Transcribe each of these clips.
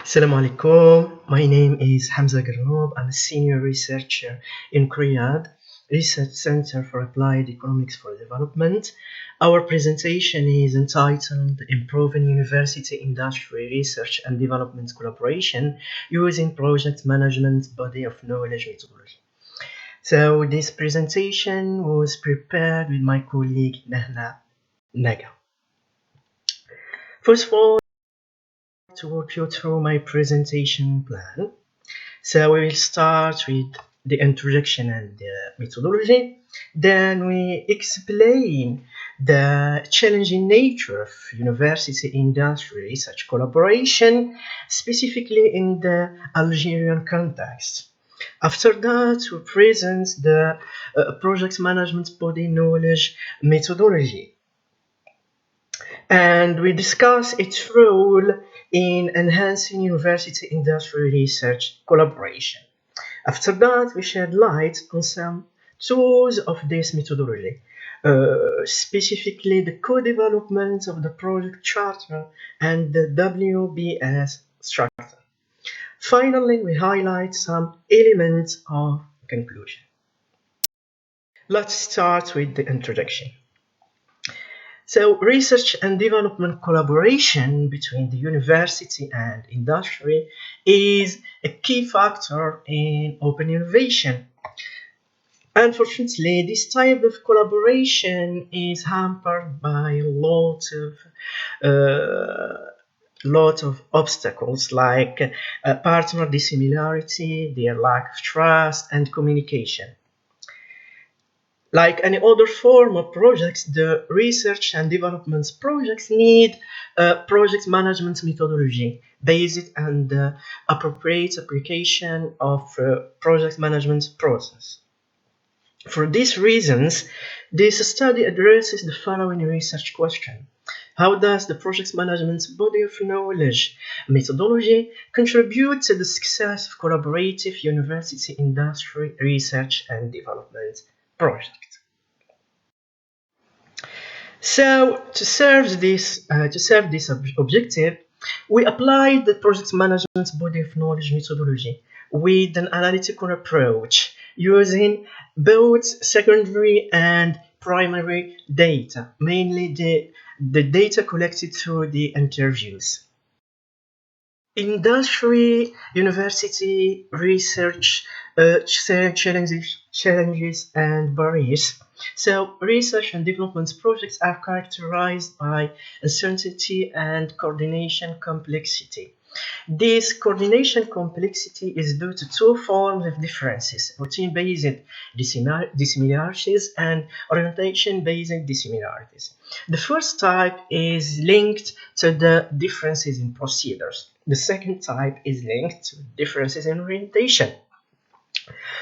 Assalamu alaikum. My name is Hamza Garnoub. I'm a senior researcher in Riyadh Research Center for Applied Economics for Development. Our presentation is entitled Improving University Industry Research and Development Collaboration Using Project Management Body of Knowledge Methodology. So this presentation was prepared with my colleague Nahla Naga. First of all, to walk you through my presentation plan. So we will start with the introduction and the methodology. Then we explain the challenging nature of university industry research collaboration, specifically in the Algerian context. After that, we present the project management body knowledge methodology. And we discuss its role in enhancing university industry research collaboration. After that, we shed light on some tools of this methodology, specifically the co-development of the project charter and the WBS structure. Finally, we highlight some elements of conclusion. Let's start with the introduction. So research and development collaboration between the university and industry is a key factor in open innovation. Unfortunately, this type of collaboration is hampered by a lot of obstacles like partner dissimilarity, their lack of trust, and communication. Like any other form of projects, the research and development projects need a project management methodology based on the appropriate application of project management process. For these reasons, this study addresses the following research question. How does the project management body of knowledge methodology contribute to the success of collaborative university industry research and development project? So to serve this objective, we applied the project management body of knowledge methodology with an analytical approach using both secondary and primary data, mainly the data collected through the interviews. Industry, university, research challenges and barriers. So research and development projects are characterized by uncertainty and coordination complexity. This coordination complexity is due to two forms of differences: routine-based dissimilarities and orientation-based dissimilarities. The first type is linked to the differences in procedures. The second type is linked to differences in orientation.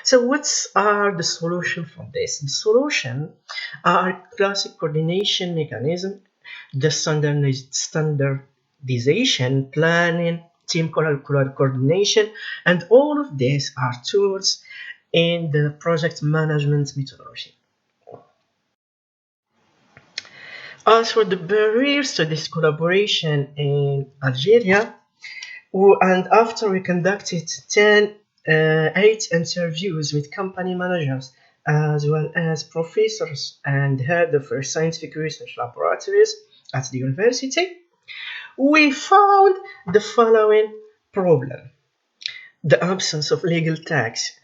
So what are the solutions for this? The solution are classic coordination mechanism, the standardization, planning, team coordination, and all of these are tools in the project management methodology. As for the barriers to this collaboration in Algeria, and after we conducted 8 interviews with company managers as well as professors and head of scientific research laboratories at the university, we found the following problem: the absence of legal text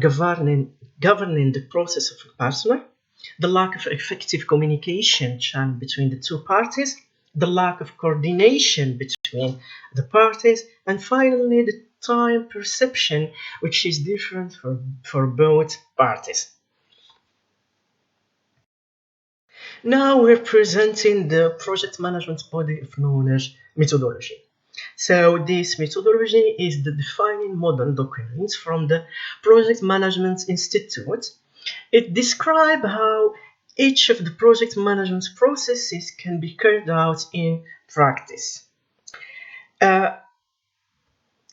governing the process of personnel, the lack of effective communication channel between the two parties, the lack of coordination between the parties, and finally the time perception, which is different for both parties. Now we're presenting the project management body of knowledge methodology. So this methodology is the defining model document from the Project Management Institute. It describes how each of the project management processes can be carried out in practice.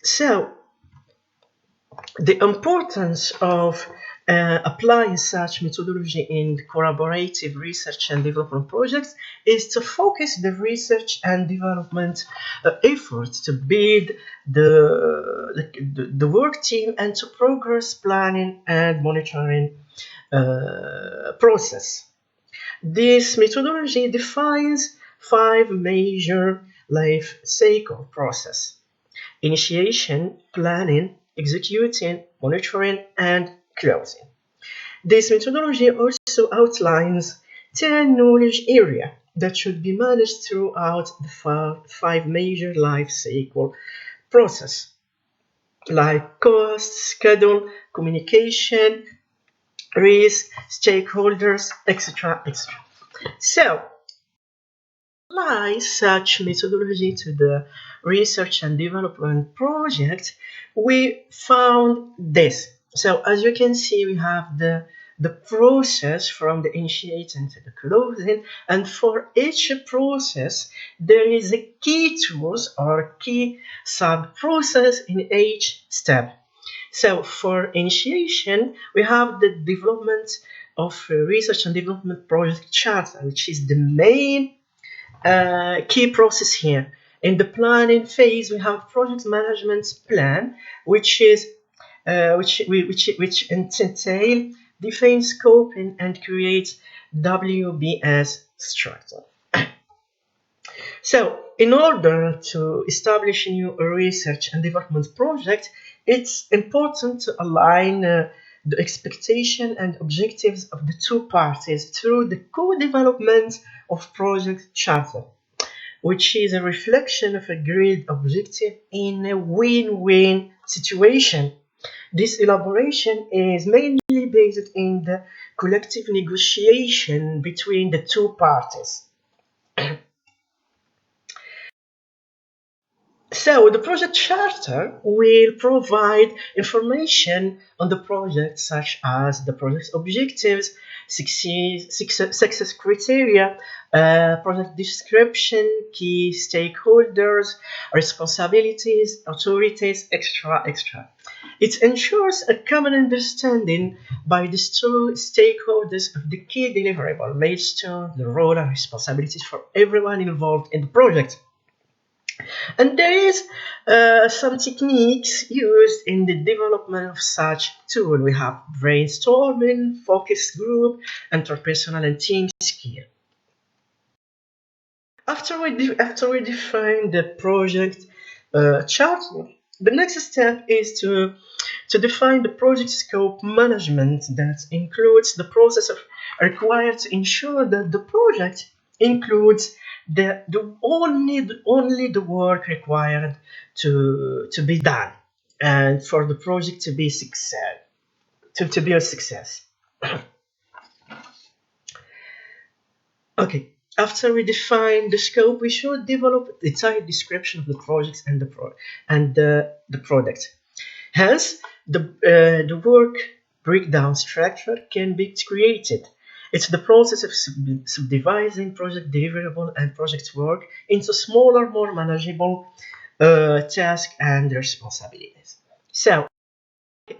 So the importance of applying such methodology in collaborative research and development projects is to focus the research and development efforts to build the work team and to progress planning and monitoring process. This methodology defines 5 major life cycle process: initiation, planning, executing, monitoring, and closing. This methodology also outlines 10 knowledge areas that should be managed throughout the 5 major life cycle process, like cost, schedule, communication, risk, stakeholders, etc. etc. So, apply such methodology to the research and development project, we found this. So as you can see, we have the process from the initiating to the closing, and for each process there is a key tools or key sub process in each step. So for initiation, we have the development of research and development project charter, which is the main key process here. In the planning phase, we have project management plan, which is which entail define scope and create WBS structure. So, in order to establish a new research and development project, it's important to align the expectation and objectives of the two parties through the co-development of project charter, which is a reflection of agreed objective in a win-win situation. This elaboration is mainly based in the collective negotiation between the two parties. So the project charter will provide information on the project, such as the project's objectives, success criteria, project description, key stakeholders, responsibilities, authorities, etc. It ensures a common understanding by the two stakeholders of the key deliverable, milestone, the role and responsibilities for everyone involved in the project. And there is some techniques used in the development of such tool. We have brainstorming, focus group, interpersonal and team skill. After we define the project charter, the next step is to define the project scope management that includes the process of required to ensure that the project includes only the work required to be done and for the project to be to be a success. Okay. After we define the scope, we should develop a detailed description of the projects and the product. Hence, the work breakdown structure can be created. It's the process of subdividing project deliverable and project work into smaller, more manageable tasks and responsibilities. So,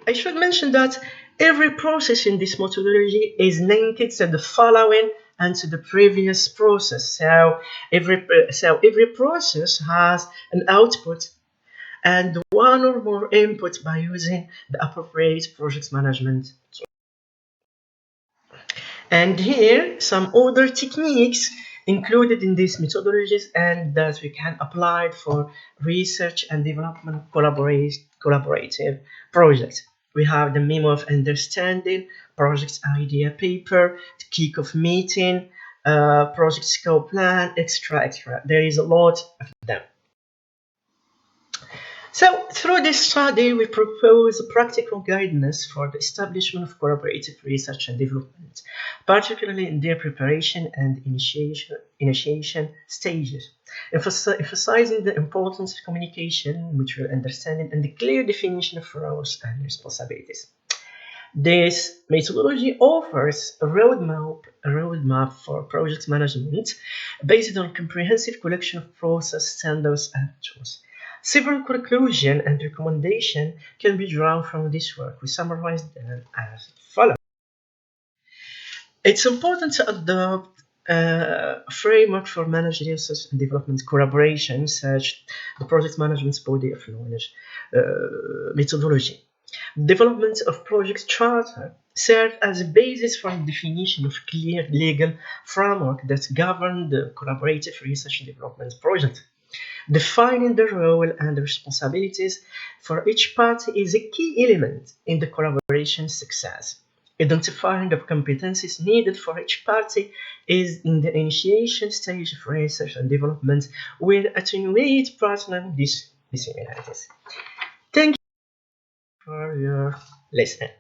I should mention that every process in this methodology is linked to the following and to the previous process. So every process has an output and one or more inputs by using the appropriate project management. And here some other techniques included in these methodologies and that we can apply for research and development collaborative projects. We have the memo of understanding, project idea paper, the kick-off meeting, project scope plan, etc. There is a lot of them. So, through this study, we propose practical guidance for the establishment of collaborative research and development, particularly in their preparation and initiation stages, emphasizing the importance of communication, mutual understanding, and the clear definition of roles and responsibilities. This methodology offers a roadmap for project management based on a comprehensive collection of process standards and tools. Several conclusions and recommendations can be drawn from this work. We summarize them as follows. It's important to adopt a framework for managed research and development collaboration, such the project management body of knowledge methodology. Development of project charter serve as a basis for the definition of clear legal framework that govern the collaborative research and development project. Defining the role and the responsibilities for each party is a key element in the collaboration success. Identifying the competencies needed for each party is in the initiation stage of research and development will attenuate partner dissimilarities. Thank you for your listening.